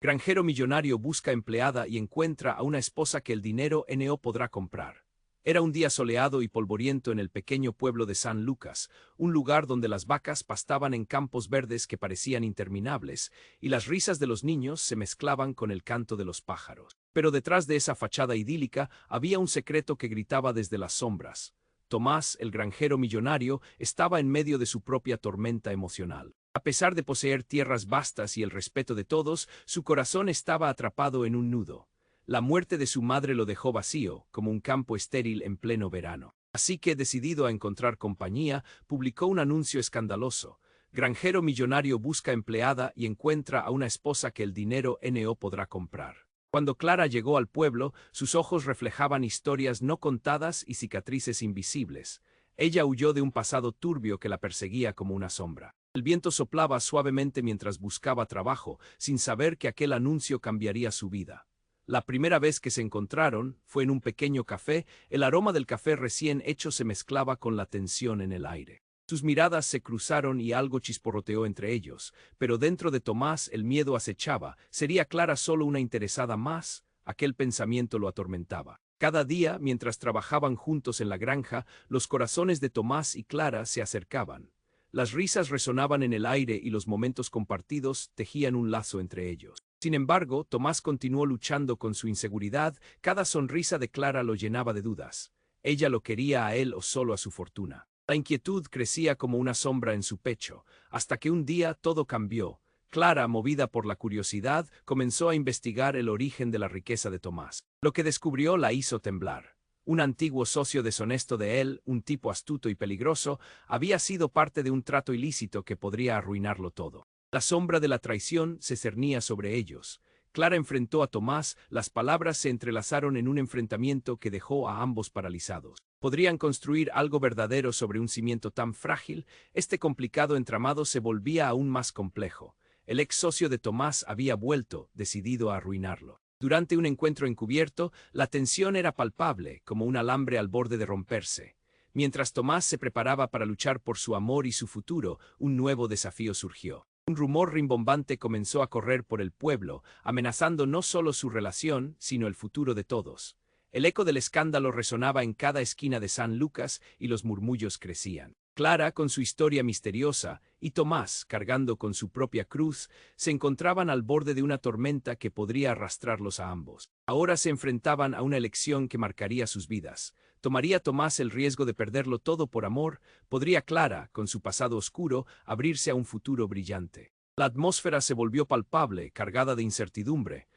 Granjero millonario busca empleada y encuentra a una esposa que el dinero no podrá comprar. Era un día soleado y polvoriento en el pequeño pueblo de San Lucas, un lugar donde las vacas pastaban en campos verdes que parecían interminables, y las risas de los niños se mezclaban con el canto de los pájaros. Pero detrás de esa fachada idílica había un secreto que gritaba desde las sombras. Tomás, el granjero millonario, estaba en medio de su propia tormenta emocional. A pesar de poseer tierras vastas y el respeto de todos, su corazón estaba atrapado en un nudo. La muerte de su madre lo dejó vacío, como un campo estéril en pleno verano. Así que, decidido a encontrar compañía, publicó un anuncio escandaloso. Granjero millonario busca empleada y encuentra a una esposa que el dinero no podrá comprar. Cuando Clara llegó al pueblo, sus ojos reflejaban historias no contadas y cicatrices invisibles. Ella huyó de un pasado turbio que la perseguía como una sombra. El viento soplaba suavemente mientras buscaba trabajo, sin saber que aquel anuncio cambiaría su vida. La primera vez que se encontraron fue en un pequeño café. El aroma del café recién hecho se mezclaba con la tensión en el aire. Sus miradas se cruzaron y algo chisporroteó entre ellos, pero dentro de Tomás el miedo acechaba. ¿Sería Clara solo una interesada más? Aquel pensamiento lo atormentaba. Cada día, mientras trabajaban juntos en la granja, los corazones de Tomás y Clara se acercaban. Las risas resonaban en el aire y los momentos compartidos tejían un lazo entre ellos. Sin embargo, Tomás continuó luchando con su inseguridad. Cada sonrisa de Clara lo llenaba de dudas. ¿Ella lo quería a él o solo a su fortuna? La inquietud crecía como una sombra en su pecho, hasta que un día todo cambió. Clara, movida por la curiosidad, comenzó a investigar el origen de la riqueza de Tomás. Lo que descubrió la hizo temblar. Un antiguo socio deshonesto de él, un tipo astuto y peligroso, había sido parte de un trato ilícito que podría arruinarlo todo. La sombra de la traición se cernía sobre ellos. Clara enfrentó a Tomás, las palabras se entrelazaron en un enfrentamiento que dejó a ambos paralizados. ¿Podrían construir algo verdadero sobre un cimiento tan frágil? Este complicado entramado se volvía aún más complejo. El ex socio de Tomás había vuelto, decidido a arruinarlo. Durante un encuentro encubierto, la tensión era palpable, como un alambre al borde de romperse. Mientras Tomás se preparaba para luchar por su amor y su futuro, un nuevo desafío surgió. Un rumor rimbombante comenzó a correr por el pueblo, amenazando no solo su relación, sino el futuro de todos. El eco del escándalo resonaba en cada esquina de San Lucas y los murmullos crecían. Clara, con su historia misteriosa, y Tomás, cargando con su propia cruz, se encontraban al borde de una tormenta que podría arrastrarlos a ambos. Ahora se enfrentaban a una elección que marcaría sus vidas. ¿Tomaría Tomás el riesgo de perderlo todo por amor? ¿Podría Clara, con su pasado oscuro, abrirse a un futuro brillante? La atmósfera se volvió palpable, cargada de incertidumbre.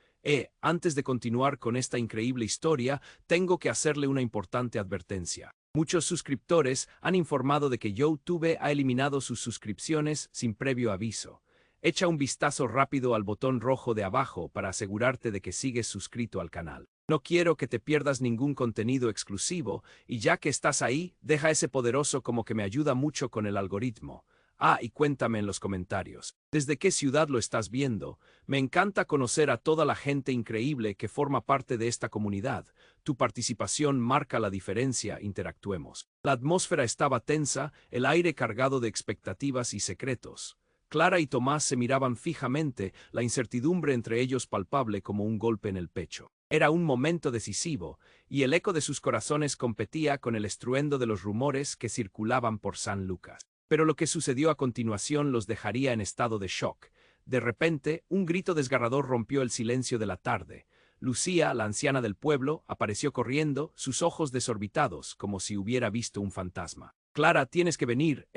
Antes de continuar con esta increíble historia, tengo que hacerle una importante advertencia. Muchos suscriptores han informado de que YouTube ha eliminado sus suscripciones sin previo aviso. Echa un vistazo rápido al botón rojo de abajo para asegurarte de que sigues suscrito al canal. No quiero que te pierdas ningún contenido exclusivo, y ya que estás ahí, deja ese poderoso como que me ayuda mucho con el algoritmo. Y cuéntame en los comentarios, ¿desde qué ciudad lo estás viendo? Me encanta conocer a toda la gente increíble que forma parte de esta comunidad. Tu participación marca la diferencia, interactuemos. La atmósfera estaba tensa, el aire cargado de expectativas y secretos. Clara y Tomás se miraban fijamente, la incertidumbre entre ellos palpable como un golpe en el pecho. Era un momento decisivo, y el eco de sus corazones competía con el estruendo de los rumores que circulaban por San Lucas. Pero lo que sucedió a continuación los dejaría en estado de shock. De repente, un grito desgarrador rompió el silencio de la tarde. Lucía, la anciana del pueblo, apareció corriendo, sus ojos desorbitados, como si hubiera visto un fantasma. Clara, tienes que venir,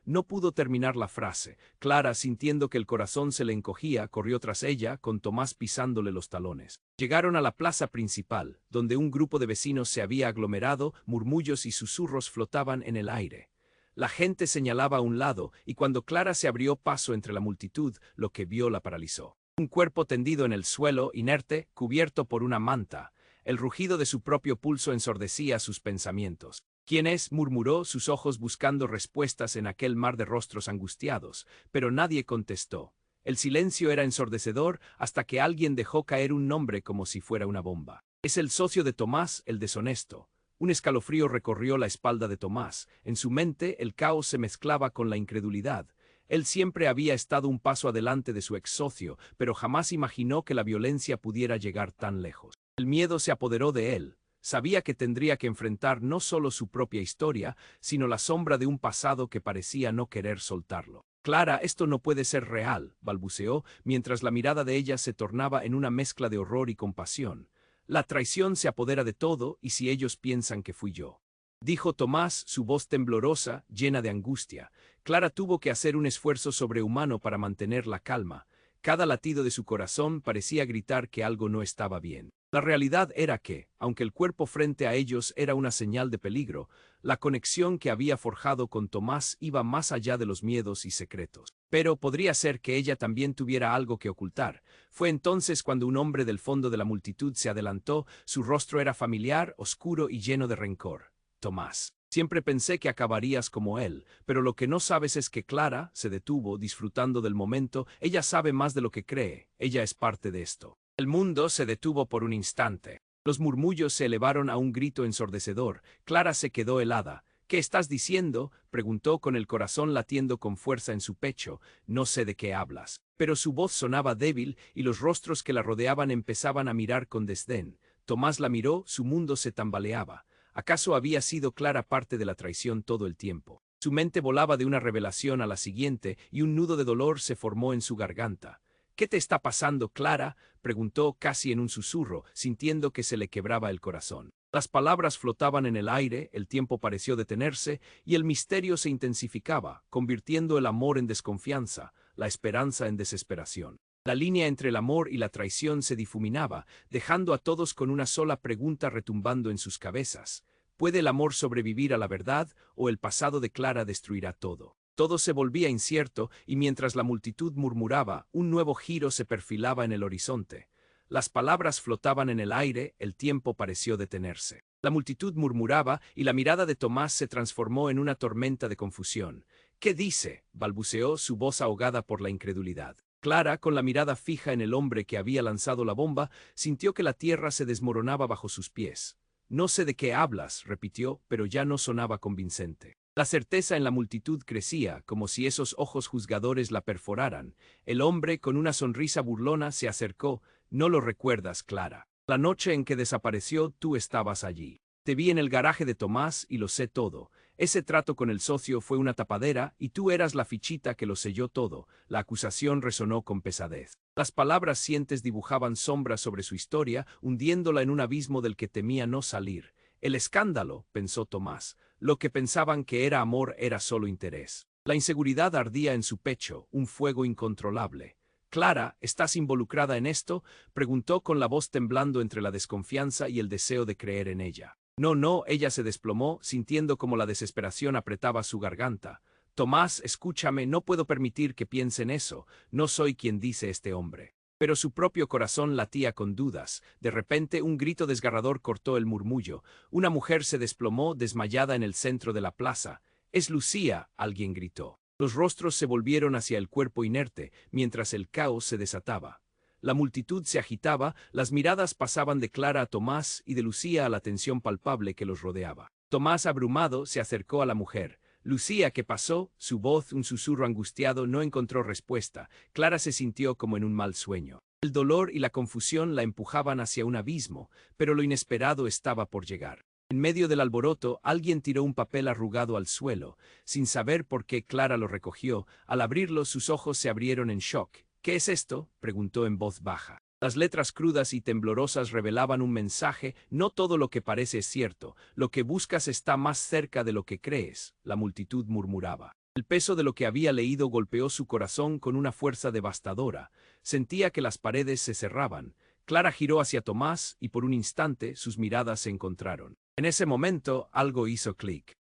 no pudo terminar la frase. Clara, sintiendo que el corazón se le encogía, corrió tras ella, con Tomás pisándole los talones. Llegaron a la plaza principal, donde un grupo de vecinos se había aglomerado, murmullos y susurros flotaban en el aire. La gente señalaba a un lado, y cuando Clara se abrió paso entre la multitud, lo que vio la paralizó. Un cuerpo tendido en el suelo, inerte, cubierto por una manta. El rugido de su propio pulso ensordecía sus pensamientos. ¿Quién es?, murmuró, sus ojos buscando respuestas en aquel mar de rostros angustiados, pero nadie contestó. El silencio era ensordecedor hasta que alguien dejó caer un nombre como si fuera una bomba. Es el socio de Tomás, el deshonesto. Un escalofrío recorrió la espalda de Tomás. En su mente, el caos se mezclaba con la incredulidad. Él siempre había estado un paso adelante de su ex socio, pero jamás imaginó que la violencia pudiera llegar tan lejos. El miedo se apoderó de él. Sabía que tendría que enfrentar no solo su propia historia, sino la sombra de un pasado que parecía no querer soltarlo. Clara, esto no puede ser real, balbuceó, mientras la mirada de ella se tornaba en una mezcla de horror y compasión. La traición se apodera de todo, y si ellos piensan que fui yo, dijo Tomás, su voz temblorosa, llena de angustia. Clara tuvo que hacer un esfuerzo sobrehumano para mantener la calma. Cada latido de su corazón parecía gritar que algo no estaba bien. La realidad era que, aunque el cuerpo frente a ellos era una señal de peligro, la conexión que había forjado con Tomás iba más allá de los miedos y secretos. Pero podría ser que ella también tuviera algo que ocultar. Fue entonces cuando un hombre del fondo de la multitud se adelantó. Su rostro era familiar, oscuro y lleno de rencor. Tomás, siempre pensé que acabarías como él, pero lo que no sabes es que Clara se detuvo, disfrutando del momento. Ella sabe más de lo que cree. Ella es parte de esto. El mundo se detuvo por un instante. Los murmullos se elevaron a un grito ensordecedor. Clara se quedó helada. ¿Qué estás diciendo?, preguntó con el corazón latiendo con fuerza en su pecho. No sé de qué hablas. Pero su voz sonaba débil y los rostros que la rodeaban empezaban a mirar con desdén. Tomás la miró, su mundo se tambaleaba. ¿Acaso había sido Clara parte de la traición todo el tiempo? Su mente volaba de una revelación a la siguiente y un nudo de dolor se formó en su garganta. ¿Qué te está pasando, Clara?, preguntó casi en un susurro, sintiendo que se le quebraba el corazón. Las palabras flotaban en el aire, el tiempo pareció detenerse, y el misterio se intensificaba, convirtiendo el amor en desconfianza, la esperanza en desesperación. La línea entre el amor y la traición se difuminaba, dejando a todos con una sola pregunta retumbando en sus cabezas. ¿Puede el amor sobrevivir a la verdad, o el pasado de Clara destruirá todo? Todo se volvía incierto, y mientras la multitud murmuraba, un nuevo giro se perfilaba en el horizonte. Las palabras flotaban en el aire, el tiempo pareció detenerse. La multitud murmuraba, y la mirada de Tomás se transformó en una tormenta de confusión. ¿Qué dice?, balbuceó, su voz ahogada por la incredulidad. Clara, con la mirada fija en el hombre que había lanzado la bomba, sintió que la tierra se desmoronaba bajo sus pies. No sé de qué hablas, repitió, pero ya no sonaba convincente. La certeza en la multitud crecía, como si esos ojos juzgadores la perforaran. El hombre, con una sonrisa burlona, se acercó. No lo recuerdas, Clara. La noche en que desapareció, tú estabas allí. Te vi en el garaje de Tomás y lo sé todo. Ese trato con el socio fue una tapadera y tú eras la fichita que lo selló todo. La acusación resonó con pesadez. Las palabras sientes dibujaban sombras sobre su historia, hundiéndola en un abismo del que temía no salir. El escándalo, pensó Tomás. Lo que pensaban que era amor era solo interés. La inseguridad ardía en su pecho, un fuego incontrolable. «Clara, ¿estás involucrada en esto?», preguntó con la voz temblando entre la desconfianza y el deseo de creer en ella. No, no, ella se desplomó, sintiendo como la desesperación apretaba su garganta. «Tomás, escúchame, no puedo permitir que piensen eso. No soy quien dice este hombre». Pero su propio corazón latía con dudas. De repente, un grito desgarrador cortó el murmullo. Una mujer se desplomó, desmayada en el centro de la plaza. «Es Lucía», alguien gritó. Los rostros se volvieron hacia el cuerpo inerte, mientras el caos se desataba. La multitud se agitaba, las miradas pasaban de Clara a Tomás y de Lucía a la tensión palpable que los rodeaba. Tomás, abrumado, se acercó a la mujer. «Lucía, ¿qué pasó?». Su voz, un susurro angustiado, no encontró respuesta. Clara se sintió como en un mal sueño. El dolor y la confusión la empujaban hacia un abismo, pero lo inesperado estaba por llegar. En medio del alboroto, alguien tiró un papel arrugado al suelo. Sin saber por qué, Clara lo recogió. Al abrirlo, sus ojos se abrieron en shock. «¿Qué es esto?», preguntó en voz baja. Las letras crudas y temblorosas revelaban un mensaje: «No todo lo que parece es cierto. Lo que buscas está más cerca de lo que crees», la multitud murmuraba. El peso de lo que había leído golpeó su corazón con una fuerza devastadora. Sentía que las paredes se cerraban. Clara giró hacia Tomás y por un instante sus miradas se encontraron. En ese momento algo hizo clic.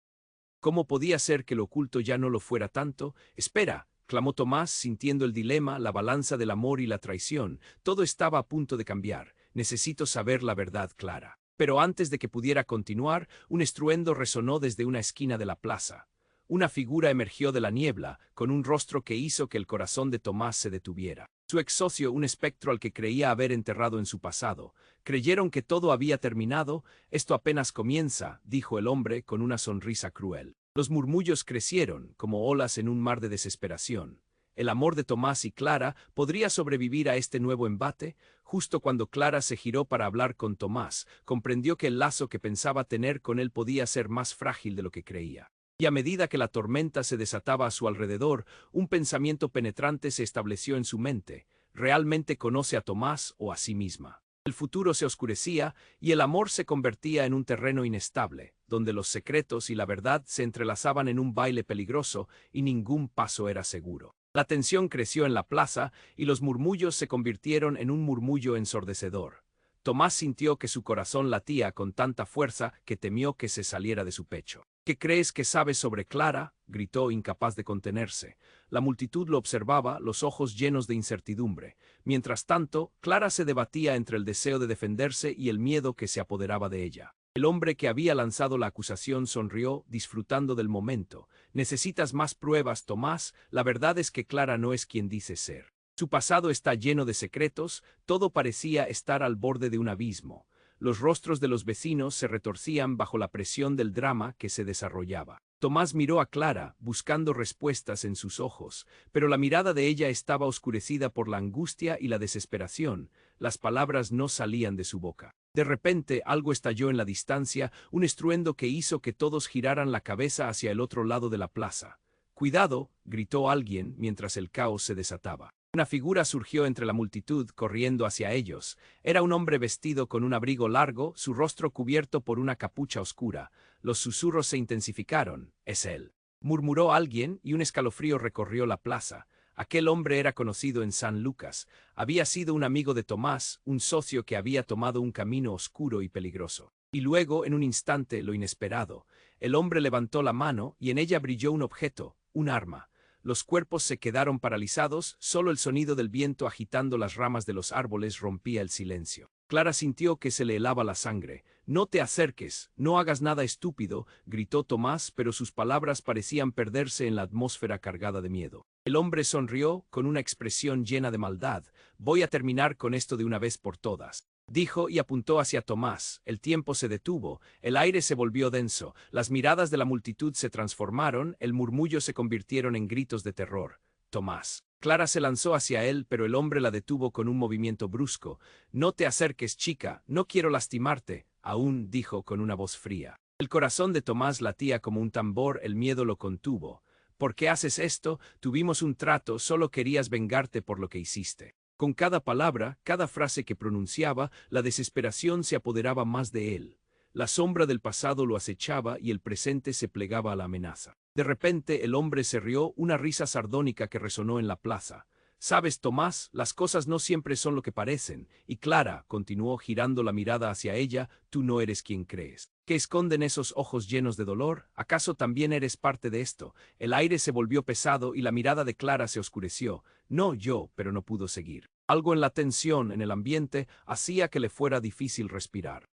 ¿Cómo podía ser que lo oculto ya no lo fuera tanto? «Espera», clamó Tomás, sintiendo el dilema, la balanza del amor y la traición. Todo estaba a punto de cambiar. «Necesito saber la verdad, Clara». Pero antes de que pudiera continuar, un estruendo resonó desde una esquina de la plaza. Una figura emergió de la niebla, con un rostro que hizo que el corazón de Tomás se detuviera. Su ex socio, un espectro al que creía haber enterrado en su pasado. «Creyeron que todo había terminado. Esto apenas comienza», dijo el hombre con una sonrisa cruel. Los murmullos crecieron, como olas en un mar de desesperación. El amor de Tomás y Clara podría sobrevivir a este nuevo embate. Justo cuando Clara se giró para hablar con Tomás, comprendió que el lazo que pensaba tener con él podía ser más frágil de lo que creía. Y a medida que la tormenta se desataba a su alrededor, un pensamiento penetrante se estableció en su mente. ¿Realmente conoce a Tomás o a sí misma? El futuro se oscurecía y el amor se convertía en un terreno inestable, donde los secretos y la verdad se entrelazaban en un baile peligroso y ningún paso era seguro. La tensión creció en la plaza y los murmullos se convirtieron en un murmullo ensordecedor. Tomás sintió que su corazón latía con tanta fuerza que temió que se saliera de su pecho. ¿Qué crees que sabes sobre Clara?, gritó, incapaz de contenerse. La multitud lo observaba, los ojos llenos de incertidumbre. Mientras tanto, Clara se debatía entre el deseo de defenderse y el miedo que se apoderaba de ella. El hombre que había lanzado la acusación sonrió, disfrutando del momento. «Necesitas más pruebas, Tomás. La verdad es que Clara no es quien dice ser. Su pasado está lleno de secretos, todo parecía estar al borde de un abismo». Los rostros de los vecinos se retorcían bajo la presión del drama que se desarrollaba. Tomás miró a Clara, buscando respuestas en sus ojos, pero la mirada de ella estaba oscurecida por la angustia y la desesperación. Las palabras no salían de su boca. De repente, algo estalló en la distancia, un estruendo que hizo que todos giraran la cabeza hacia el otro lado de la plaza. «¡Cuidado!», gritó alguien mientras el caos se desataba. Una figura surgió entre la multitud, corriendo hacia ellos. Era un hombre vestido con un abrigo largo, su rostro cubierto por una capucha oscura. Los susurros se intensificaron. «Es él», murmuró alguien, y un escalofrío recorrió la plaza. Aquel hombre era conocido en San Lucas. Había sido un amigo de Tomás, un socio que había tomado un camino oscuro y peligroso. Y luego, en un instante, lo inesperado. El hombre levantó la mano, y en ella brilló un objeto, un arma. Los cuerpos se quedaron paralizados, solo el sonido del viento agitando las ramas de los árboles rompía el silencio. Clara sintió que se le helaba la sangre. «No te acerques, no hagas nada estúpido», gritó Tomás, pero sus palabras parecían perderse en la atmósfera cargada de miedo. El hombre sonrió, con una expresión llena de maldad. «Voy a terminar con esto de una vez por todas», dijo y apuntó hacia Tomás. El tiempo se detuvo, el aire se volvió denso, las miradas de la multitud se transformaron, el murmullo se convirtieron en gritos de terror. «Tomás». Clara se lanzó hacia él, pero el hombre la detuvo con un movimiento brusco. «No te acerques, chica, no quiero lastimarte», aún dijo con una voz fría. El corazón de Tomás latía como un tambor, el miedo lo contuvo. «¿Por qué haces esto? Tuvimos un trato, solo querías vengarte por lo que hiciste». Con cada palabra, cada frase que pronunciaba, la desesperación se apoderaba más de él. La sombra del pasado lo acechaba y el presente se plegaba a la amenaza. De repente el hombre se rió, una risa sardónica que resonó en la plaza. «Sabes, Tomás, las cosas no siempre son lo que parecen». Y Clara continuó girando la mirada hacia ella. «Tú no eres quien crees». ¿Qué esconden esos ojos llenos de dolor? ¿Acaso también eres parte de esto? El aire se volvió pesado y la mirada de Clara se oscureció. «No, yo», pero no pudo seguir. Algo en la tensión, en el ambiente, hacía que le fuera difícil respirar.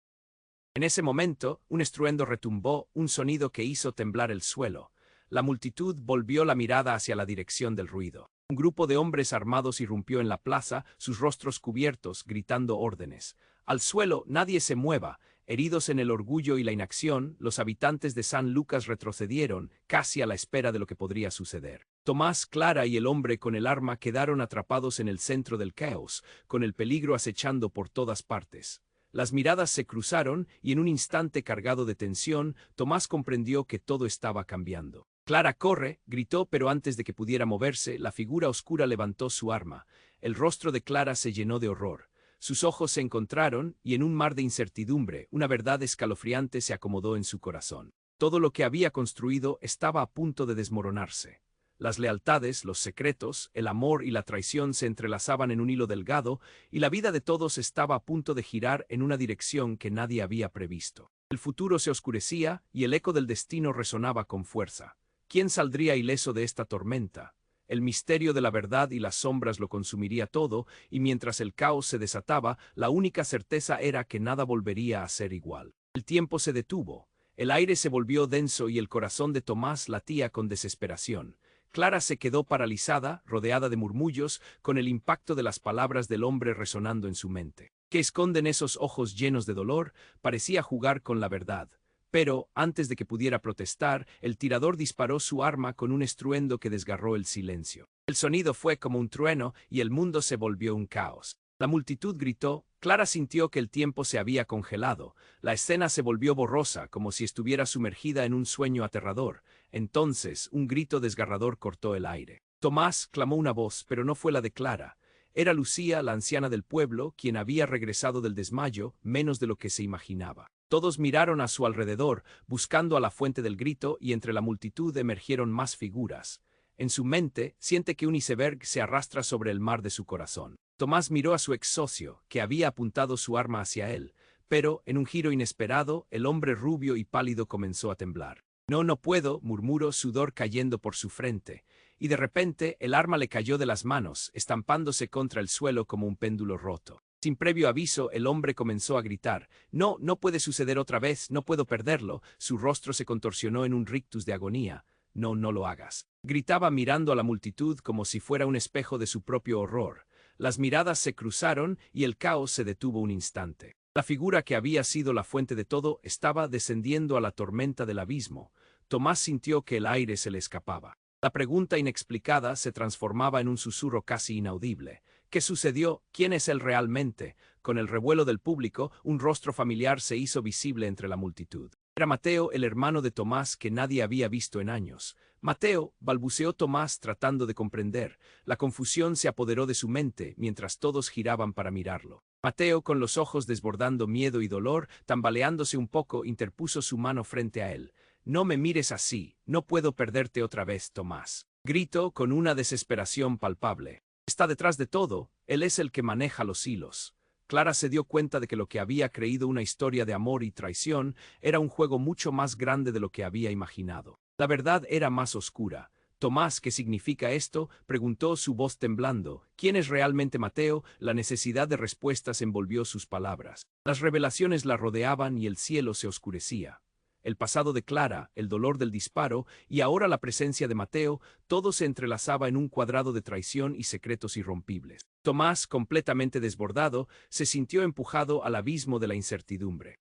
En ese momento, un estruendo retumbó, un sonido que hizo temblar el suelo. La multitud volvió la mirada hacia la dirección del ruido. Un grupo de hombres armados irrumpió en la plaza, sus rostros cubiertos, gritando órdenes. «Al suelo, nadie se mueva». Heridos en el orgullo y la inacción, los habitantes de San Lucas retrocedieron, casi a la espera de lo que podría suceder. Tomás, Clara y el hombre con el arma quedaron atrapados en el centro del caos, con el peligro acechando por todas partes. Las miradas se cruzaron y en un instante cargado de tensión, Tomás comprendió que todo estaba cambiando. «Clara, corre», gritó, pero antes de que pudiera moverse, la figura oscura levantó su arma. El rostro de Clara se llenó de horror. Sus ojos se encontraron y en un mar de incertidumbre, una verdad escalofriante se acomodó en su corazón. Todo lo que había construido estaba a punto de desmoronarse. Las lealtades, los secretos, el amor y la traición se entrelazaban en un hilo delgado y la vida de todos estaba a punto de girar en una dirección que nadie había previsto. El futuro se oscurecía y el eco del destino resonaba con fuerza. ¿Quién saldría ileso de esta tormenta? El misterio de la verdad y las sombras lo consumiría todo, y mientras el caos se desataba, la única certeza era que nada volvería a ser igual. El tiempo se detuvo, el aire se volvió denso y el corazón de Tomás latía con desesperación. Clara se quedó paralizada, rodeada de murmullos, con el impacto de las palabras del hombre resonando en su mente. ¿Qué esconden esos ojos llenos de dolor? Parecía jugar con la verdad. Pero, antes de que pudiera protestar, el tirador disparó su arma con un estruendo que desgarró el silencio. El sonido fue como un trueno y el mundo se volvió un caos. La multitud gritó, Clara sintió que el tiempo se había congelado. La escena se volvió borrosa, como si estuviera sumergida en un sueño aterrador. Entonces, un grito desgarrador cortó el aire. Tomás, clamó una voz, pero no fue la de Clara. Era Lucía, la anciana del pueblo, quien había regresado del desmayo, menos de lo que se imaginaba. Todos miraron a su alrededor, buscando a la fuente del grito, y entre la multitud emergieron más figuras. En su mente, siente que un iceberg se arrastra sobre el mar de su corazón. Tomás miró a su ex socio, que había apuntado su arma hacia él, pero, en un giro inesperado, el hombre rubio y pálido comenzó a temblar. No, no puedo, murmuró, sudor cayendo por su frente, y de repente el arma le cayó de las manos, estampándose contra el suelo como un péndulo roto. Sin previo aviso, el hombre comenzó a gritar, no, no puede suceder otra vez, no puedo perderlo. Su rostro se contorsionó en un rictus de agonía. No, no lo hagas. Gritaba mirando a la multitud como si fuera un espejo de su propio horror. Las miradas se cruzaron y el caos se detuvo un instante. La figura que había sido la fuente de todo estaba descendiendo a la tormenta del abismo. Tomás sintió que el aire se le escapaba. La pregunta inexplicada se transformaba en un susurro casi inaudible. ¿Qué sucedió? ¿Quién es él realmente? Con el revuelo del público, un rostro familiar se hizo visible entre la multitud. Era Mateo, el hermano de Tomás que nadie había visto en años. Mateo, balbuceó Tomás tratando de comprender. La confusión se apoderó de su mente mientras todos giraban para mirarlo. Mateo, con los ojos desbordando miedo y dolor, tambaleándose un poco, interpuso su mano frente a él. No me mires así, no puedo perderte otra vez, Tomás. Gritó con una desesperación palpable. Está detrás de todo, él es el que maneja los hilos. Clara se dio cuenta de que lo que había creído una historia de amor y traición era un juego mucho más grande de lo que había imaginado. La verdad era más oscura. Tomás, ¿qué significa esto?, preguntó, su voz temblando. ¿Quién es realmente Mateo? La necesidad de respuestas envolvió sus palabras. Las revelaciones la rodeaban y el cielo se oscurecía. El pasado de Clara, el dolor del disparo y ahora la presencia de Mateo, todo se entrelazaba en un cuadrado de traición y secretos irrompibles. Tomás, completamente desbordado, se sintió empujado al abismo de la incertidumbre.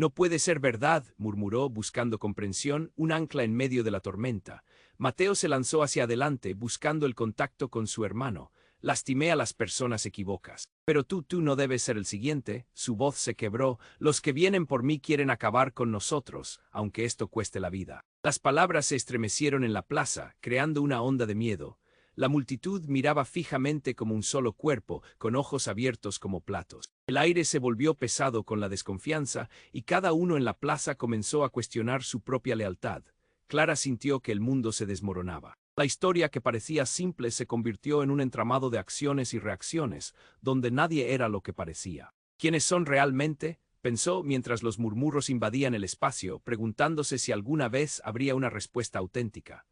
No puede ser verdad, murmuró, buscando comprensión, un ancla en medio de la tormenta. Mateo se lanzó hacia adelante, buscando el contacto con su hermano. Lastimé a las personas equivocas. Pero tú no debes ser el siguiente. Su voz se quebró. Los que vienen por mí quieren acabar con nosotros, aunque esto cueste la vida. Las palabras se estremecieron en la plaza, creando una onda de miedo. La multitud miraba fijamente como un solo cuerpo, con ojos abiertos como platos. El aire se volvió pesado con la desconfianza, y cada uno en la plaza comenzó a cuestionar su propia lealtad. Clara sintió que el mundo se desmoronaba. La historia que parecía simple se convirtió en un entramado de acciones y reacciones, donde nadie era lo que parecía. ¿Quiénes son realmente?, pensó mientras los murmullos invadían el espacio, preguntándose si alguna vez habría una respuesta auténtica.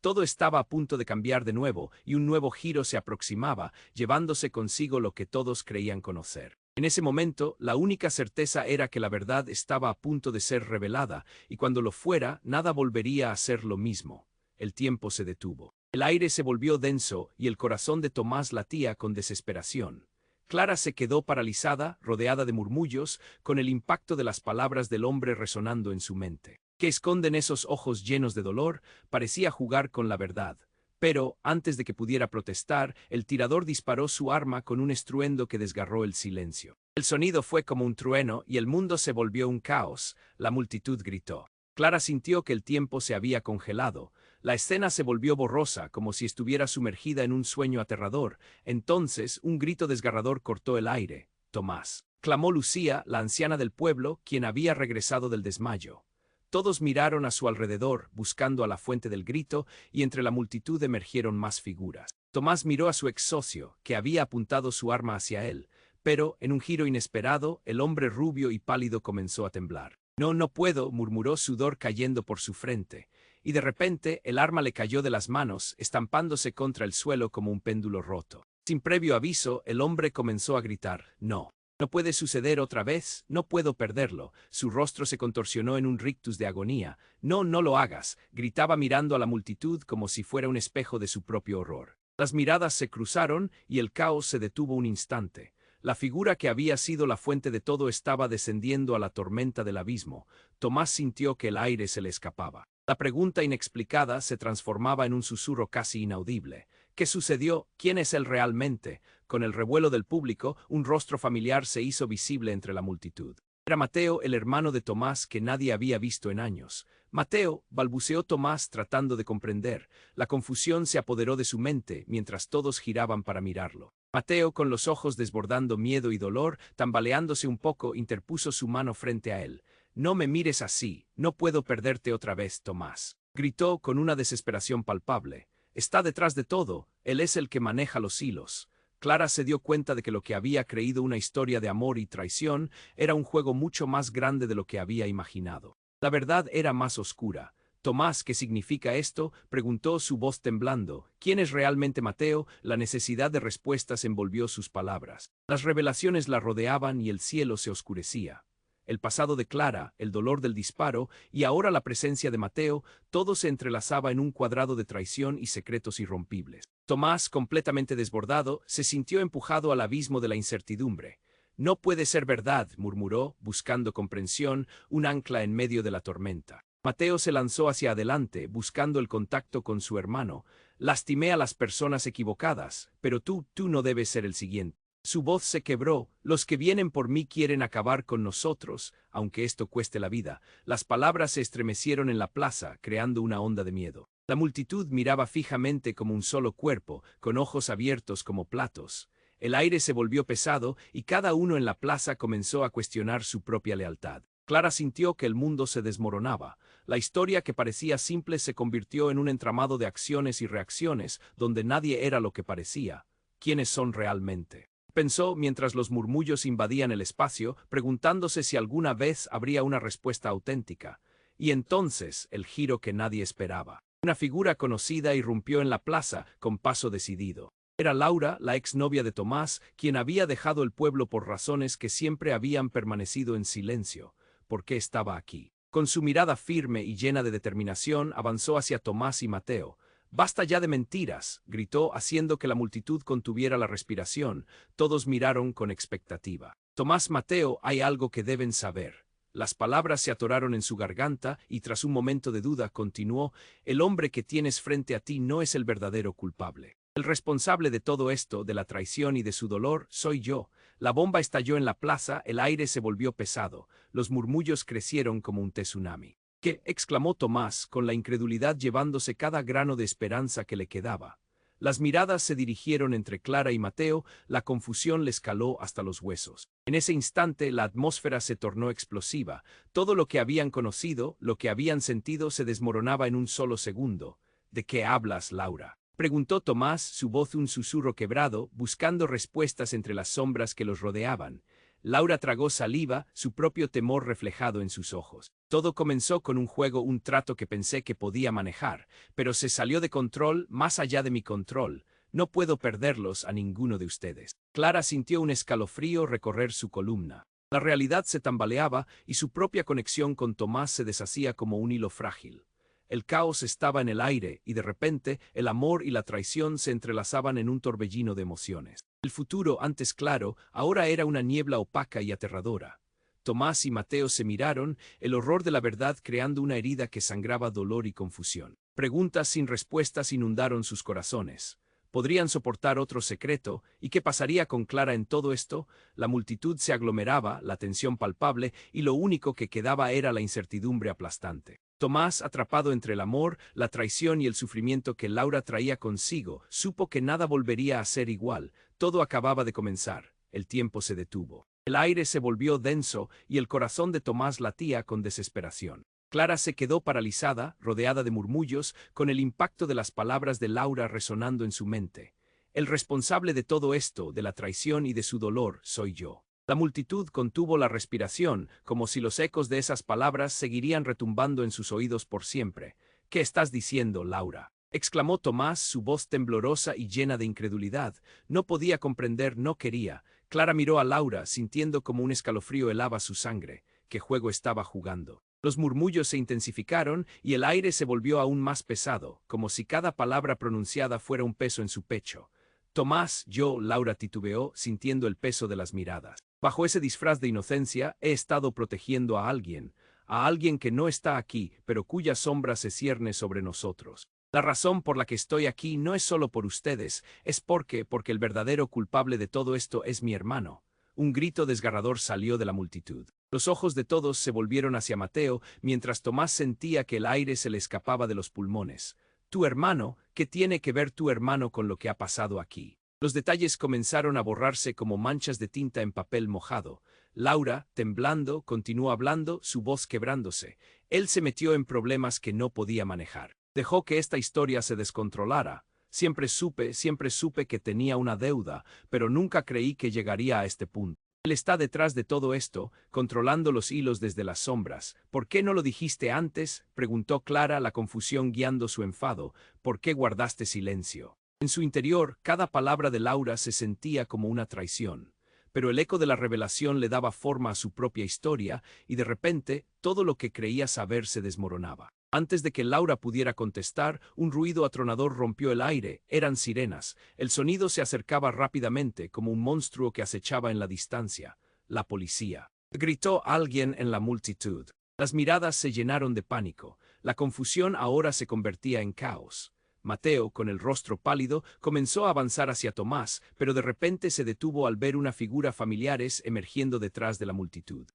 Todo estaba a punto de cambiar de nuevo, y un nuevo giro se aproximaba, llevándose consigo lo que todos creían conocer. En ese momento, la única certeza era que la verdad estaba a punto de ser revelada, y cuando lo fuera, nada volvería a ser lo mismo. El tiempo se detuvo. El aire se volvió denso, y el corazón de Tomás latía con desesperación. Clara se quedó paralizada, rodeada de murmullos, con el impacto de las palabras del hombre resonando en su mente. ¿Qué esconden esos ojos llenos de dolor? Parecía jugar con la verdad. Pero, antes de que pudiera protestar, el tirador disparó su arma con un estruendo que desgarró el silencio. El sonido fue como un trueno y el mundo se volvió un caos. La multitud gritó. Clara sintió que el tiempo se había congelado. La escena se volvió borrosa, como si estuviera sumergida en un sueño aterrador. Entonces, un grito desgarrador cortó el aire. Tomás. Clamó Lucía, la anciana del pueblo, quien había regresado del desmayo. Todos miraron a su alrededor, buscando a la fuente del grito, y entre la multitud emergieron más figuras. Tomás miró a su ex socio, que había apuntado su arma hacia él, pero, en un giro inesperado, el hombre rubio y pálido comenzó a temblar. No, no puedo, murmuró, sudor cayendo por su frente, y de repente el arma le cayó de las manos, estampándose contra el suelo como un péndulo roto. Sin previo aviso, el hombre comenzó a gritar, no. No puede suceder otra vez, no puedo perderlo. Su rostro se contorsionó en un rictus de agonía. No, no lo hagas, gritaba mirando a la multitud como si fuera un espejo de su propio horror. Las miradas se cruzaron y el caos se detuvo un instante. La figura que había sido la fuente de todo estaba descendiendo a la tormenta del abismo. Tomás sintió que el aire se le escapaba. La pregunta inexplicada se transformaba en un susurro casi inaudible. ¿Qué sucedió? ¿Quién es él realmente? Con el revuelo del público, un rostro familiar se hizo visible entre la multitud. Era Mateo, el hermano de Tomás que nadie había visto en años. Mateo, balbuceó Tomás tratando de comprender. La confusión se apoderó de su mente mientras todos giraban para mirarlo. Mateo, con los ojos desbordando miedo y dolor, tambaleándose un poco, interpuso su mano frente a él. «No me mires así, no puedo perderte otra vez, Tomás», gritó con una desesperación palpable. «Está detrás de todo, él es el que maneja los hilos». Clara se dio cuenta de que lo que había creído una historia de amor y traición era un juego mucho más grande de lo que había imaginado. La verdad era más oscura. «Tomás, ¿qué significa esto?», preguntó su voz temblando. «¿Quién es realmente Mateo?». La necesidad de respuestas envolvió sus palabras. Las revelaciones la rodeaban y el cielo se oscurecía. El pasado de Clara, el dolor del disparo y ahora la presencia de Mateo, todo se entrelazaba en un cuadrado de traición y secretos irrompibles. Tomás, completamente desbordado, se sintió empujado al abismo de la incertidumbre. «No puede ser verdad», murmuró, buscando comprensión, un ancla en medio de la tormenta. Mateo se lanzó hacia adelante, buscando el contacto con su hermano. «Lastimé a las personas equivocadas, pero tú no debes ser el siguiente». Su voz se quebró. «Los que vienen por mí quieren acabar con nosotros, aunque esto cueste la vida». Las palabras se estremecieron en la plaza, creando una onda de miedo. La multitud miraba fijamente como un solo cuerpo, con ojos abiertos como platos. El aire se volvió pesado y cada uno en la plaza comenzó a cuestionar su propia lealtad. Clara sintió que el mundo se desmoronaba. La historia que parecía simple se convirtió en un entramado de acciones y reacciones, donde nadie era lo que parecía. ¿Quiénes son realmente?, pensó mientras los murmullos invadían el espacio, preguntándose si alguna vez habría una respuesta auténtica. Y entonces, el giro que nadie esperaba. Una figura conocida irrumpió en la plaza, con paso decidido. Era Laura, la exnovia de Tomás, quien había dejado el pueblo por razones que siempre habían permanecido en silencio. ¿Por qué estaba aquí? Con su mirada firme y llena de determinación, avanzó hacia Tomás y Mateo. «Basta ya de mentiras», gritó, haciendo que la multitud contuviera la respiración. Todos miraron con expectativa. «Tomás, Mateo, hay algo que deben saber». Las palabras se atoraron en su garganta y tras un momento de duda continuó: «El hombre que tienes frente a ti no es el verdadero culpable. El responsable de todo esto, de la traición y de su dolor, soy yo». La bomba estalló en la plaza, el aire se volvió pesado. Los murmullos crecieron como un tsunami. «¿Qué?», exclamó Tomás, con la incredulidad llevándose cada grano de esperanza que le quedaba. Las miradas se dirigieron entre Clara y Mateo, la confusión les caló hasta los huesos. En ese instante la atmósfera se tornó explosiva. Todo lo que habían conocido, lo que habían sentido se desmoronaba en un solo segundo. «¿De qué hablas, Laura?», preguntó Tomás, su voz un susurro quebrado, buscando respuestas entre las sombras que los rodeaban. Laura tragó saliva, su propio temor reflejado en sus ojos. «Todo comenzó con un juego, un trato que pensé que podía manejar, pero se salió de control, más allá de mi control. No puedo perderlos a ninguno de ustedes». Clara sintió un escalofrío recorrer su columna. La realidad se tambaleaba y su propia conexión con Tomás se deshacía como un hilo frágil. El caos estaba en el aire y de repente el amor y la traición se entrelazaban en un torbellino de emociones. El futuro, antes claro, ahora era una niebla opaca y aterradora. Tomás y Mateo se miraron, el horror de la verdad creando una herida que sangraba dolor y confusión. Preguntas sin respuestas inundaron sus corazones. ¿Podrían soportar otro secreto? ¿Y qué pasaría con Clara en todo esto? La multitud se aglomeraba, la tensión palpable, y lo único que quedaba era la incertidumbre aplastante. Tomás, atrapado entre el amor, la traición y el sufrimiento que Laura traía consigo, supo que nada volvería a ser igual. Todo acababa de comenzar. El tiempo se detuvo. El aire se volvió denso y el corazón de Tomás latía con desesperación. Clara se quedó paralizada, rodeada de murmullos, con el impacto de las palabras de Laura resonando en su mente. «El responsable de todo esto, de la traición y de su dolor, soy yo». La multitud contuvo la respiración, como si los ecos de esas palabras seguirían retumbando en sus oídos por siempre. «¿Qué estás diciendo, Laura?», exclamó Tomás, su voz temblorosa y llena de incredulidad. No podía comprender, no quería. Clara miró a Laura, sintiendo como un escalofrío helaba su sangre. ¿Qué juego estaba jugando? Los murmullos se intensificaron y el aire se volvió aún más pesado, como si cada palabra pronunciada fuera un peso en su pecho. Tomás, Laura titubeó, sintiendo el peso de las miradas. Bajo ese disfraz de inocencia, he estado protegiendo a alguien que no está aquí, pero cuya sombra se cierne sobre nosotros. La razón por la que estoy aquí no es solo por ustedes, es porque el verdadero culpable de todo esto es mi hermano. Un grito desgarrador salió de la multitud. Los ojos de todos se volvieron hacia Mateo, mientras Tomás sentía que el aire se le escapaba de los pulmones. Tu hermano, ¿qué tiene que ver tu hermano con lo que ha pasado aquí? Los detalles comenzaron a borrarse como manchas de tinta en papel mojado. Laura, temblando, continuó hablando, su voz quebrándose. Él se metió en problemas que no podía manejar. Dejó que esta historia se descontrolara. Siempre supe que tenía una deuda, pero nunca creí que llegaría a este punto. Él está detrás de todo esto, controlando los hilos desde las sombras. ¿Por qué no lo dijiste antes?, preguntó Clara, la confusión guiando su enfado. ¿Por qué guardaste silencio? En su interior, cada palabra de Laura se sentía como una traición. Pero el eco de la revelación le daba forma a su propia historia, y de repente, todo lo que creía saber se desmoronaba. Antes de que Laura pudiera contestar, un ruido atronador rompió el aire. Eran sirenas. El sonido se acercaba rápidamente, como un monstruo que acechaba en la distancia. La policía. Gritó alguien en la multitud. Las miradas se llenaron de pánico. La confusión ahora se convertía en caos. Mateo, con el rostro pálido, comenzó a avanzar hacia Tomás, pero de repente se detuvo al ver una figura familiares emergiendo detrás de la multitud.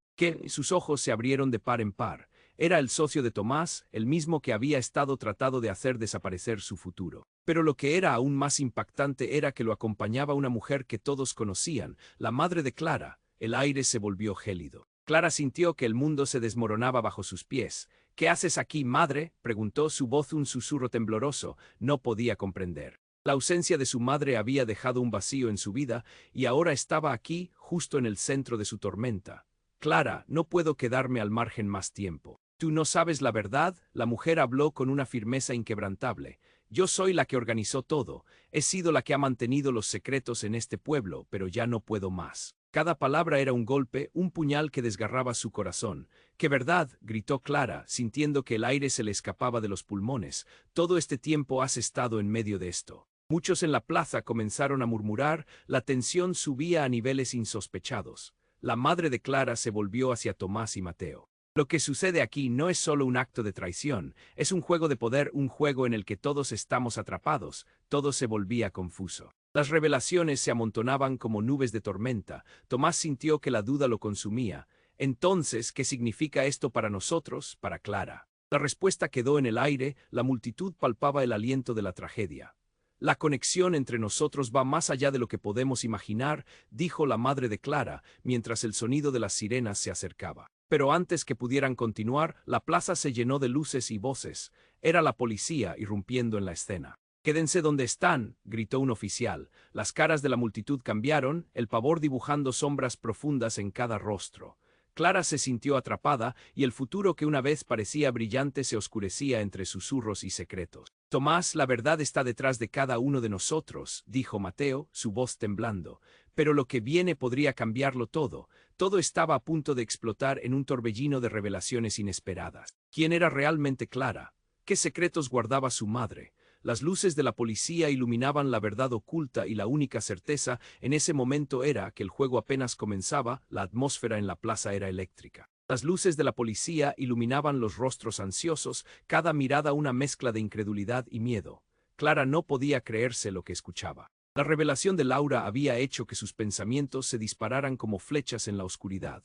Sus ojos se abrieron de par en par. Era el socio de Tomás, el mismo que había estado tratando de hacer desaparecer su futuro. Pero lo que era aún más impactante era que lo acompañaba una mujer que todos conocían, la madre de Clara. El aire se volvió gélido. Clara sintió que el mundo se desmoronaba bajo sus pies. ¿Qué haces aquí, madre?, preguntó, su voz un susurro tembloroso. No podía comprender. La ausencia de su madre había dejado un vacío en su vida, y ahora estaba aquí, justo en el centro de su tormenta. Clara, no puedo quedarme al margen más tiempo. Tú no sabes la verdad, la mujer habló con una firmeza inquebrantable. Yo soy la que organizó todo. He sido la que ha mantenido los secretos en este pueblo, pero ya no puedo más. Cada palabra era un golpe, un puñal que desgarraba su corazón. ¡Qué verdad!, gritó Clara, sintiendo que el aire se le escapaba de los pulmones. Todo este tiempo has estado en medio de esto. Muchos en la plaza comenzaron a murmurar, la tensión subía a niveles insospechados. La madre de Clara se volvió hacia Tomás y Mateo. Lo que sucede aquí no es solo un acto de traición, es un juego de poder, un juego en el que todos estamos atrapados. Todo se volvía confuso. Las revelaciones se amontonaban como nubes de tormenta. Tomás sintió que la duda lo consumía. Entonces, ¿qué significa esto para nosotros, para Clara? La respuesta quedó en el aire, la multitud palpaba el aliento de la tragedia. La conexión entre nosotros va más allá de lo que podemos imaginar, dijo la madre de Clara, mientras el sonido de las sirenas se acercaba. Pero antes que pudieran continuar, la plaza se llenó de luces y voces. Era la policía irrumpiendo en la escena. «Quédense donde están», gritó un oficial. Las caras de la multitud cambiaron, el pavor dibujando sombras profundas en cada rostro. Clara se sintió atrapada, y el futuro que una vez parecía brillante se oscurecía entre susurros y secretos. «Tomás, la verdad está detrás de cada uno de nosotros», dijo Mateo, su voz temblando. «Pero lo que viene podría cambiarlo todo». Todo estaba a punto de explotar en un torbellino de revelaciones inesperadas. ¿Quién era realmente Clara? ¿Qué secretos guardaba su madre? Las luces de la policía iluminaban la verdad oculta y la única certeza en ese momento era que el juego apenas comenzaba, la atmósfera en la plaza era eléctrica. Las luces de la policía iluminaban los rostros ansiosos, cada mirada una mezcla de incredulidad y miedo. Clara no podía creerse lo que escuchaba. La revelación de Laura había hecho que sus pensamientos se dispararan como flechas en la oscuridad.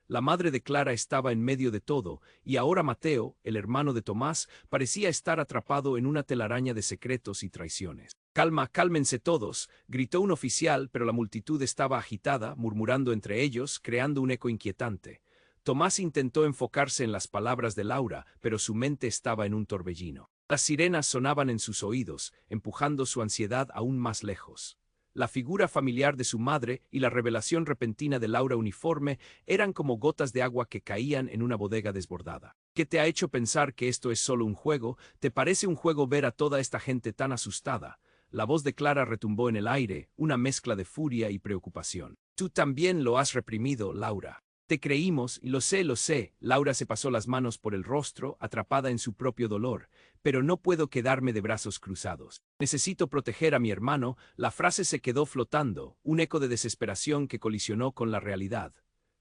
La madre de Clara estaba en medio de todo, y ahora Mateo, el hermano de Tomás, parecía estar atrapado en una telaraña de secretos y traiciones. Cálmense todos», gritó un oficial, pero la multitud estaba agitada, murmurando entre ellos, creando un eco inquietante. Tomás intentó enfocarse en las palabras de Laura, pero su mente estaba en un torbellino. Las sirenas sonaban en sus oídos, empujando su ansiedad aún más lejos. La figura familiar de su madre y la revelación repentina de Laura uniforme eran como gotas de agua que caían en una bodega desbordada. ¿Qué te ha hecho pensar que esto es solo un juego? ¿Te parece un juego ver a toda esta gente tan asustada? La voz de Clara retumbó en el aire, una mezcla de furia y preocupación. Tú también lo has reprimido, Laura. Te creímos, y lo sé. Laura se pasó las manos por el rostro, atrapada en su propio dolor. Pero no puedo quedarme de brazos cruzados. Necesito proteger a mi hermano. La frase se quedó flotando, un eco de desesperación que colisionó con la realidad.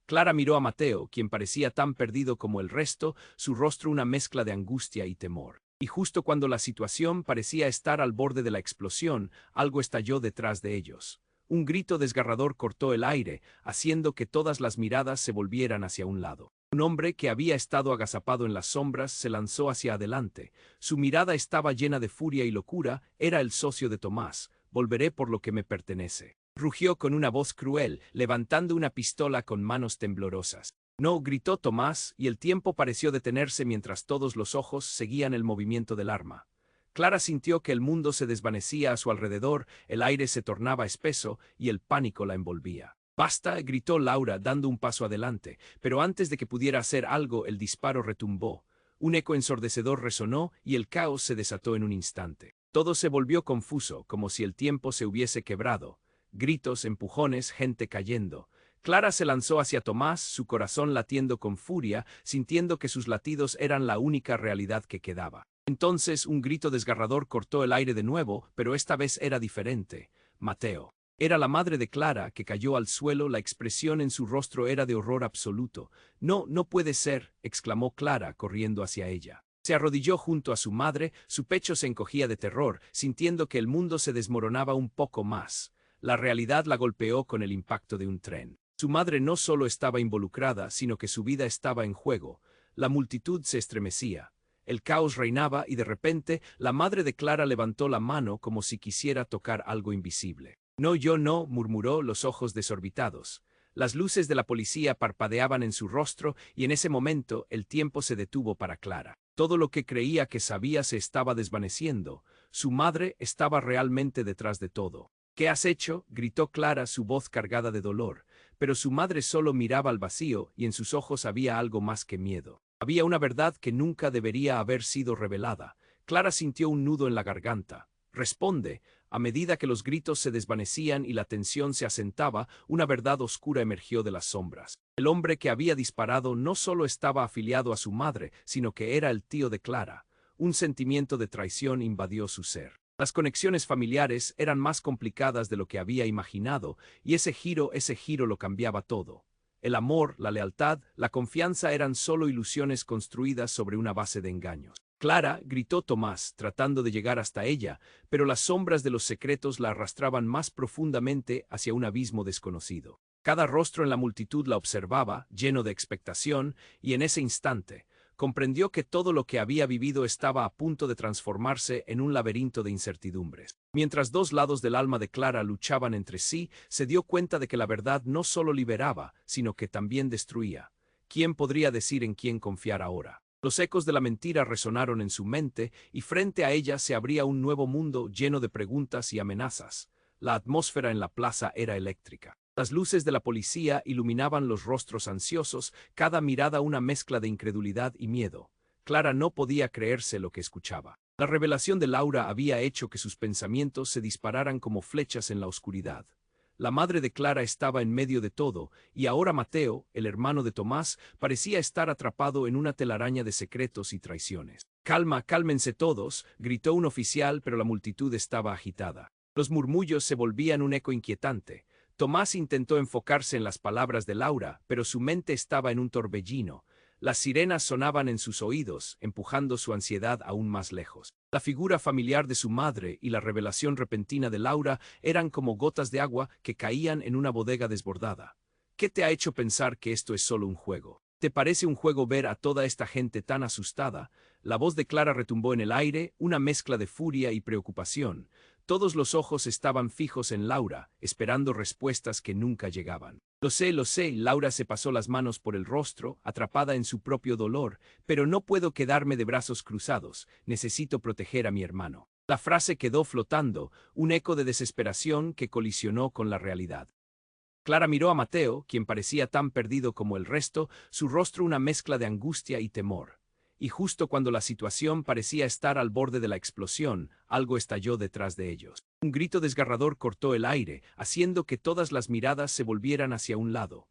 Clara miró a Mateo, quien parecía tan perdido como el resto, su rostro una mezcla de angustia y temor. Y justo cuando la situación parecía estar al borde de la explosión, algo estalló detrás de ellos. Un grito desgarrador cortó el aire, haciendo que todas las miradas se volvieran hacia un lado. Un hombre que había estado agazapado en las sombras se lanzó hacia adelante. Su mirada estaba llena de furia y locura. Era el socio de Tomás. Volveré por lo que me pertenece. Rugió con una voz cruel, levantando una pistola con manos temblorosas. No, gritó Tomás, y el tiempo pareció detenerse mientras todos los ojos seguían el movimiento del arma. Clara sintió que el mundo se desvanecía a su alrededor, el aire se tornaba espeso y el pánico la envolvía. «Basta», gritó Laura, dando un paso adelante, pero antes de que pudiera hacer algo, el disparo retumbó. Un eco ensordecedor resonó y el caos se desató en un instante. Todo se volvió confuso, como si el tiempo se hubiese quebrado. Gritos, empujones, gente cayendo. Clara se lanzó hacia Tomás, su corazón latiendo con furia, sintiendo que sus latidos eran la única realidad que quedaba. Entonces un grito desgarrador cortó el aire de nuevo, pero esta vez era diferente. Mateo. Era la madre de Clara, que cayó al suelo, la expresión en su rostro era de horror absoluto. «No, no puede ser», exclamó Clara, corriendo hacia ella. Se arrodilló junto a su madre, su pecho se encogía de terror, sintiendo que el mundo se desmoronaba un poco más. La realidad la golpeó con el impacto de un tren. Su madre no solo estaba involucrada, sino que su vida estaba en juego. La multitud se estremecía. El caos reinaba y de repente la madre de Clara levantó la mano como si quisiera tocar algo invisible. «No, yo no», murmuró, los ojos desorbitados. Las luces de la policía parpadeaban en su rostro y en ese momento el tiempo se detuvo para Clara. Todo lo que creía que sabía se estaba desvaneciendo. Su madre estaba realmente detrás de todo. «¿Qué has hecho?», gritó Clara, su voz cargada de dolor. Pero su madre solo miraba al vacío y en sus ojos había algo más que miedo. Había una verdad que nunca debería haber sido revelada. Clara sintió un nudo en la garganta. «Responde». A medida que los gritos se desvanecían y la tensión se asentaba, una verdad oscura emergió de las sombras. El hombre que había disparado no solo estaba afiliado a su madre, sino que era el tío de Clara. Un sentimiento de traición invadió su ser. Las conexiones familiares eran más complicadas de lo que había imaginado, y ese giro lo cambiaba todo. El amor, la lealtad, la confianza eran solo ilusiones construidas sobre una base de engaños. «Clara», gritó Tomás, tratando de llegar hasta ella, pero las sombras de los secretos la arrastraban más profundamente hacia un abismo desconocido. Cada rostro en la multitud la observaba, lleno de expectación, y en ese instante comprendió que todo lo que había vivido estaba a punto de transformarse en un laberinto de incertidumbres. Mientras dos lados del alma de Clara luchaban entre sí, se dio cuenta de que la verdad no solo liberaba, sino que también destruía. ¿Quién podría decir en quién confiar ahora? Los ecos de la mentira resonaron en su mente, y frente a ella se abría un nuevo mundo lleno de preguntas y amenazas. La atmósfera en la plaza era eléctrica. Las luces de la policía iluminaban los rostros ansiosos, cada mirada una mezcla de incredulidad y miedo. Clara no podía creerse lo que escuchaba. La revelación de Laura había hecho que sus pensamientos se dispararan como flechas en la oscuridad. La madre de Clara estaba en medio de todo, y ahora Mateo, el hermano de Tomás, parecía estar atrapado en una telaraña de secretos y traiciones. «Calma, cálmense todos», gritó un oficial, pero la multitud estaba agitada. Los murmullos se volvían un eco inquietante. Tomás intentó enfocarse en las palabras de Laura, pero su mente estaba en un torbellino. Las sirenas sonaban en sus oídos, empujando su ansiedad aún más lejos. La figura familiar de su madre y la revelación repentina de Laura eran como gotas de agua que caían en una bodega desbordada. ¿Qué te ha hecho pensar que esto es solo un juego? ¿Te parece un juego ver a toda esta gente tan asustada? La voz de Clara retumbó en el aire, una mezcla de furia y preocupación. Todos los ojos estaban fijos en Laura, esperando respuestas que nunca llegaban. Lo sé», Laura se pasó las manos por el rostro, atrapada en su propio dolor, «pero no puedo quedarme de brazos cruzados, necesito proteger a mi hermano». La frase quedó flotando, un eco de desesperación que colisionó con la realidad. Clara miró a Mateo, quien parecía tan perdido como el resto, su rostro una mezcla de angustia y temor. Y justo cuando la situación parecía estar al borde de la explosión, algo estalló detrás de ellos. Un grito desgarrador cortó el aire, haciendo que todas las miradas se volvieran hacia un lado.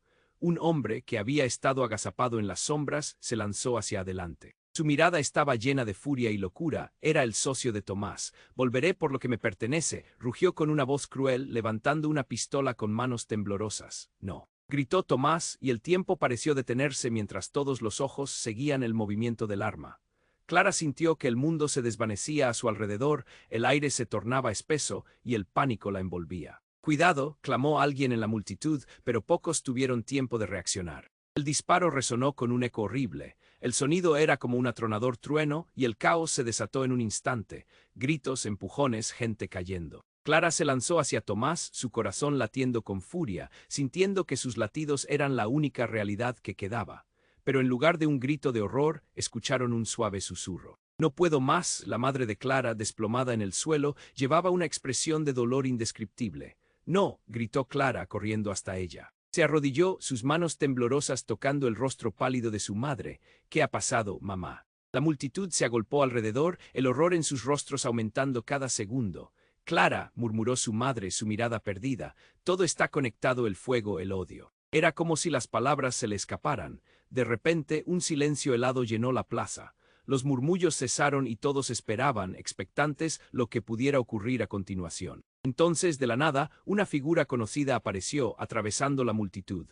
Un hombre que había estado agazapado en las sombras se lanzó hacia adelante. Su mirada estaba llena de furia y locura. Era el socio de Tomás. «Volveré por lo que me pertenece», rugió con una voz cruel, levantando una pistola con manos temblorosas. «No», gritó Tomás, y el tiempo pareció detenerse mientras todos los ojos seguían el movimiento del arma. Clara sintió que el mundo se desvanecía a su alrededor, el aire se tornaba espeso y el pánico la envolvía. «Cuidado», clamó alguien en la multitud, pero pocos tuvieron tiempo de reaccionar. El disparo resonó con un eco horrible. El sonido era como un atronador trueno y el caos se desató en un instante. Gritos, empujones, gente cayendo. Clara se lanzó hacia Tomás, su corazón latiendo con furia, sintiendo que sus latidos eran la única realidad que quedaba. Pero en lugar de un grito de horror, escucharon un suave susurro. «No puedo más». La madre de Clara, desplomada en el suelo, llevaba una expresión de dolor indescriptible. «No», gritó Clara, corriendo hasta ella. Se arrodilló, sus manos temblorosas tocando el rostro pálido de su madre. «¿Qué ha pasado, mamá?». La multitud se agolpó alrededor, el horror en sus rostros aumentando cada segundo. «Clara», murmuró su madre, su mirada perdida, «todo está conectado: el fuego, el odio». Era como si las palabras se le escaparan. De repente, un silencio helado llenó la plaza. Los murmullos cesaron y todos esperaban, expectantes, lo que pudiera ocurrir a continuación. Entonces, de la nada, una figura conocida apareció, atravesando la multitud.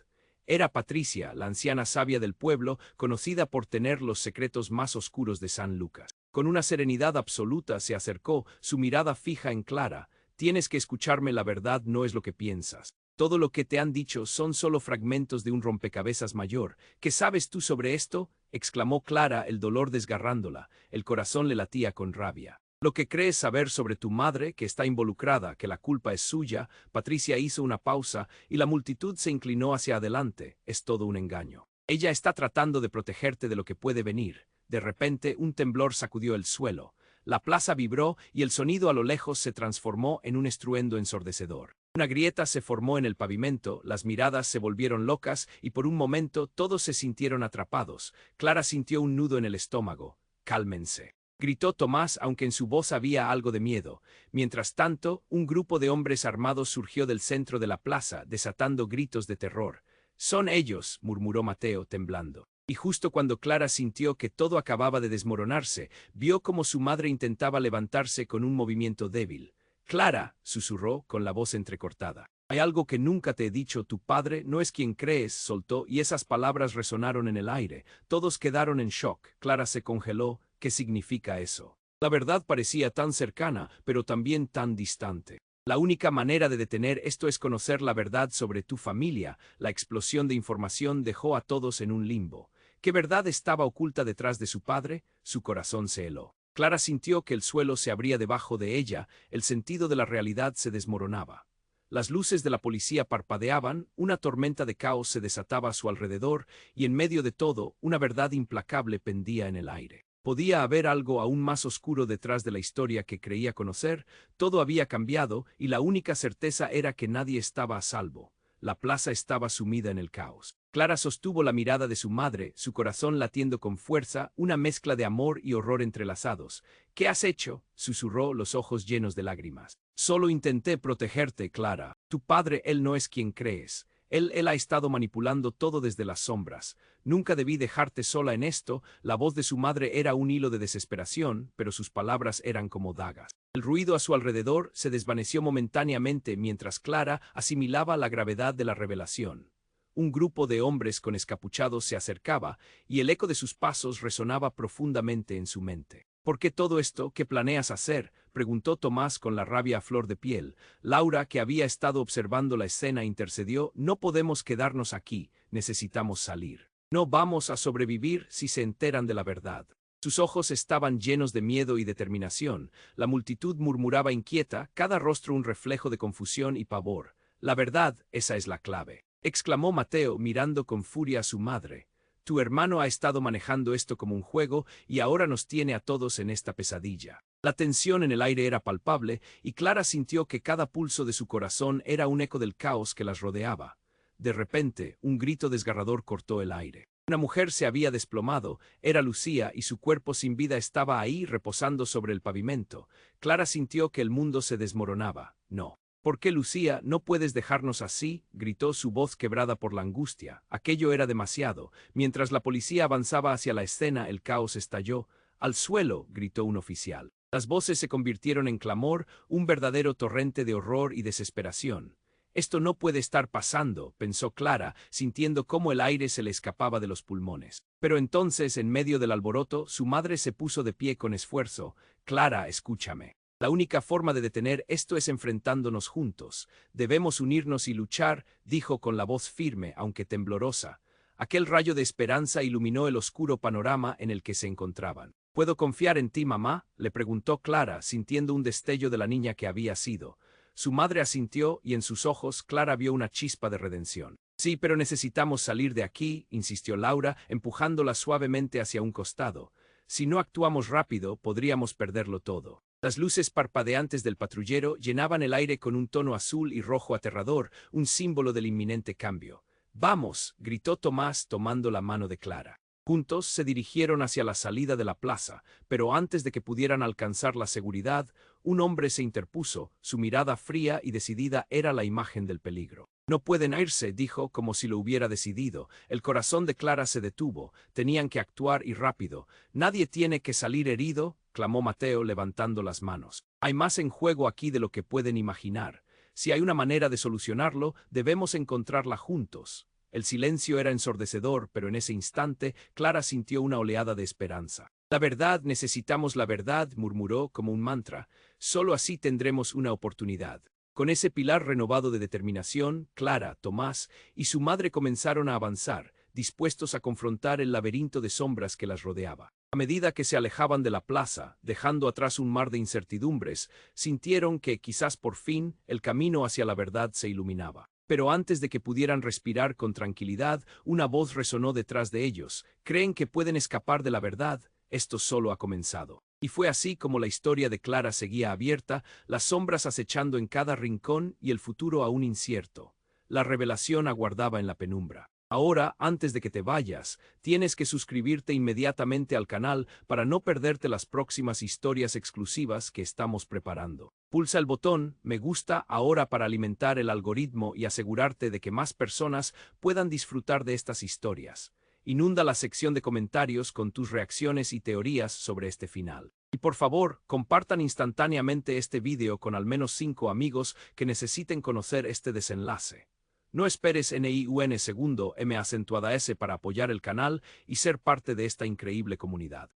Era Patricia, la anciana sabia del pueblo, conocida por tener los secretos más oscuros de San Lucas. Con una serenidad absoluta se acercó, su mirada fija en Clara. «Tienes que escucharme, la verdad no es lo que piensas. Todo lo que te han dicho son solo fragmentos de un rompecabezas mayor. ¿Qué sabes tú sobre esto?», exclamó Clara, el dolor desgarrándola. El corazón le latía con rabia. «Lo que crees saber sobre tu madre, que está involucrada, que la culpa es suya». Patricia hizo una pausa y la multitud se inclinó hacia adelante. «Es todo un engaño. Ella está tratando de protegerte de lo que puede venir». De repente, un temblor sacudió el suelo. La plaza vibró y el sonido a lo lejos se transformó en un estruendo ensordecedor. Una grieta se formó en el pavimento, las miradas se volvieron locas y por un momento todos se sintieron atrapados. Clara sintió un nudo en el estómago. «Cálmense», gritó Tomás, aunque en su voz había algo de miedo. Mientras tanto, un grupo de hombres armados surgió del centro de la plaza, desatando gritos de terror. «Son ellos», murmuró Mateo, temblando. Y justo cuando Clara sintió que todo acababa de desmoronarse, vio como su madre intentaba levantarse con un movimiento débil. «Clara», susurró, con la voz entrecortada. «Hay algo que nunca te he dicho: tu padre no es quien crees», soltó, y esas palabras resonaron en el aire. Todos quedaron en shock. Clara se congeló. ¿Qué significa eso? La verdad parecía tan cercana, pero también tan distante. «La única manera de detener esto es conocer la verdad sobre tu familia». La explosión de información dejó a todos en un limbo. ¿Qué verdad estaba oculta detrás de su padre? Su corazón se heló. Clara sintió que el suelo se abría debajo de ella, el sentido de la realidad se desmoronaba. Las luces de la policía parpadeaban, una tormenta de caos se desataba a su alrededor, y en medio de todo, una verdad implacable pendía en el aire. Podía haber algo aún más oscuro detrás de la historia que creía conocer. Todo había cambiado, y la única certeza era que nadie estaba a salvo. La plaza estaba sumida en el caos. Clara sostuvo la mirada de su madre, su corazón latiendo con fuerza, una mezcla de amor y horror entrelazados. «¿Qué has hecho?», susurró, los ojos llenos de lágrimas. «Solo intenté protegerte, Clara. Tu padre, él no es quien crees. Él ha estado manipulando todo desde las sombras. Nunca debí dejarte sola en esto». La voz de su madre era un hilo de desesperación, pero sus palabras eran como dagas. El ruido a su alrededor se desvaneció momentáneamente mientras Clara asimilaba la gravedad de la revelación. Un grupo de hombres con escapuchados se acercaba, y el eco de sus pasos resonaba profundamente en su mente. «¿Por qué todo esto? ¿Qué planeas hacer?», preguntó Tomás con la rabia a flor de piel. Laura, que había estado observando la escena, intercedió. «No podemos quedarnos aquí, necesitamos salir. No vamos a sobrevivir si se enteran de la verdad». Sus ojos estaban llenos de miedo y determinación. La multitud murmuraba inquieta, cada rostro un reflejo de confusión y pavor. «La verdad, esa es la clave», exclamó Mateo, mirando con furia a su madre. «Tu hermano ha estado manejando esto como un juego y ahora nos tiene a todos en esta pesadilla». La tensión en el aire era palpable y Clara sintió que cada pulso de su corazón era un eco del caos que las rodeaba. De repente, un grito desgarrador cortó el aire. Una mujer se había desplomado, era Lucía, y su cuerpo sin vida estaba ahí reposando sobre el pavimento. Clara sintió que el mundo se desmoronaba. No. ¿Por qué, Lucía, no puedes dejarnos así?, gritó su voz quebrada por la angustia. Aquello era demasiado. Mientras la policía avanzaba hacia la escena, el caos estalló. ¡Al suelo!, gritó un oficial. Las voces se convirtieron en clamor, un verdadero torrente de horror y desesperación. Esto no puede estar pasando, pensó Clara, sintiendo cómo el aire se le escapaba de los pulmones. Pero entonces, en medio del alboroto, su madre se puso de pie con esfuerzo. Clara, escúchame. La única forma de detener esto es enfrentándonos juntos. Debemos unirnos y luchar, dijo con la voz firme, aunque temblorosa. Aquel rayo de esperanza iluminó el oscuro panorama en el que se encontraban. ¿Puedo confiar en ti, mamá?, le preguntó Clara, sintiendo un destello de la niña que había sido. Su madre asintió y en sus ojos Clara vio una chispa de redención. Sí, pero necesitamos salir de aquí, insistió Laura, empujándola suavemente hacia un costado. Si no actuamos rápido, podríamos perderlo todo. Las luces parpadeantes del patrullero llenaban el aire con un tono azul y rojo aterrador, un símbolo del inminente cambio. «¡Vamos!», gritó Tomás tomando la mano de Clara. Juntos se dirigieron hacia la salida de la plaza, pero antes de que pudieran alcanzar la seguridad, un hombre se interpuso, su mirada fría y decidida era la imagen del peligro. «No pueden irse», dijo como si lo hubiera decidido. El corazón de Clara se detuvo, tenían que actuar y rápido. «Nadie tiene que salir herido», clamó Mateo levantando las manos. «Hay más en juego aquí de lo que pueden imaginar. Si hay una manera de solucionarlo, debemos encontrarla juntos». El silencio era ensordecedor, pero en ese instante Clara sintió una oleada de esperanza. «La verdad, necesitamos la verdad», murmuró como un mantra. «Solo así tendremos una oportunidad». Con ese pilar renovado de determinación, Clara, Tomás y su madre comenzaron a avanzar, dispuestos a confrontar el laberinto de sombras que las rodeaba. A medida que se alejaban de la plaza, dejando atrás un mar de incertidumbres, sintieron que, quizás por fin, el camino hacia la verdad se iluminaba. Pero antes de que pudieran respirar con tranquilidad, una voz resonó detrás de ellos. «¿Creen que pueden escapar de la verdad? Esto solo ha comenzado». Y fue así como la historia de Clara seguía abierta, las sombras acechando en cada rincón y el futuro aún incierto. La revelación aguardaba en la penumbra. Ahora, antes de que te vayas, tienes que suscribirte inmediatamente al canal para no perderte las próximas historias exclusivas que estamos preparando. Pulsa el botón me gusta ahora para alimentar el algoritmo y asegurarte de que más personas puedan disfrutar de estas historias. Inunda la sección de comentarios con tus reacciones y teorías sobre este final. Y por favor, compartan instantáneamente este vídeo con al menos 5 amigos que necesiten conocer este desenlace. No esperes NIUN segundo M acentuada S para apoyar el canal y ser parte de esta increíble comunidad.